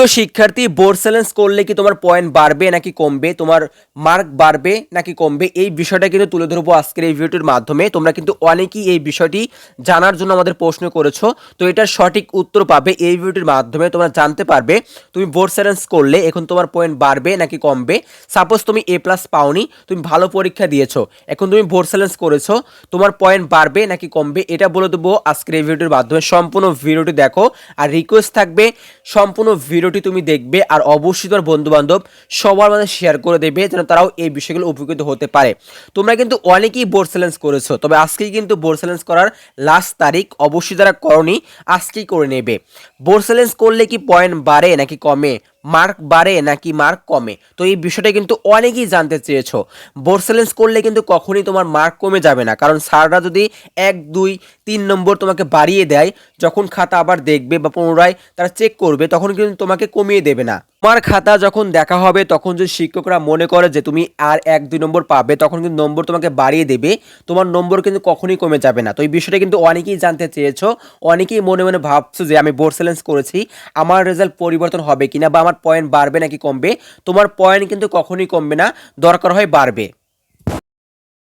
প্রিয় শিক্ষার্থী, board challenge করলে কি তোমার পয়েন্ট বাড়বে নাকি কমবে, তোমার মার্ক বাড়বে নাকি কমবে, এই বিষয়টা কিন্তু তুলে ধরবো আজকের এই ভিডিওটির মাধ্যমে। তোমরা কিন্তু অনেকেই এই বিষয়টি জানার জন্য আমাদের প্রশ্ন করেছো, তো এটার সঠিক উত্তর পাবে এই ভিডিওটির মাধ্যমে। তোমরা জানতে পারবে তুমি বোর্ড চ্যালেঞ্জ করলে এখন তোমার পয়েন্ট বাড়বে নাকি কমবে। সাপোজ তুমি A+ পাওনি, তুমি ভালো পরীক্ষা দিয়েছো, এখন তুমি বোর্ড চ্যালেঞ্জ করেছো, তোমার পয়েন্ট বাড়বে নাকি কমবে এটা বলে দেবো আজকের এই ভিডিওটির মাধ্যমে। সম্পূর্ণ ভিডিওটি দেখো, আর রিকোয়েস্ট থাকবে সম্পূর্ণ ভিডিওটি তুমি দেখবে আর অবশ্যই তোমার বন্ধুবান্ধব সবার মাঝে শেয়ার করে দেবে, যেন তারাও এই বিষয়গুলো উপকৃত হতে পারে। তোমরা কিন্তু অনেকেই বোর্ড চ্যালেঞ্জ করেছো, তবে আজকেই কিন্তু বোর্ড চ্যালেঞ্জ করার লাস্ট তারিখ। অবশ্যই যারা করনি আজকেই করে নেবে। বোর্ড চ্যালেঞ্জ করলে কি পয়েন্ট বাড়ে নাকি কমে, মার্ক বাড়ে নাকি মার্ক কমে, তো এই বিষয়টা কিন্তু অনেকেই জানতে চেয়েছো। বোর্ড চ্যালেঞ্জ করলে কিন্তু কখনই তোমার মার্ক কমে যাবে না, কারণ স্যাররা যদি 1, 2, 3 নম্বর তোমাকে বাড়িয়ে দেয়, যখন খাতা আবার দেখবে বা পুনরায় তারা চেক করবে তখন কিন্তু তোমাকে কমিয়ে দেবে না। তোমার খাতা যখন দেখা হবে তখন যদি শিক্ষকরা মনে করে যে তুমি আর 1, 2 নম্বর পাবে, তখন কিন্তু নম্বর তোমাকে বাড়িয়ে দেবে, তোমার নম্বর কিন্তু কখনোই কমে যাবে না। তো এই বিষয়টা কিন্তু অনেকেই জানতে চেয়েছো, অনেকেই মনে মনে ভাবছো যে আমি বোর্ড চ্যালেঞ্জ করেছি, আমার রেজাল্ট পরিবর্তন হবে কিনা বা আমার পয়েন্ট বাড়বে নাকি কমবে। তোমার পয়েন্ট কিন্তু কখনোই কমবে না, দরকার হয় বাড়বে।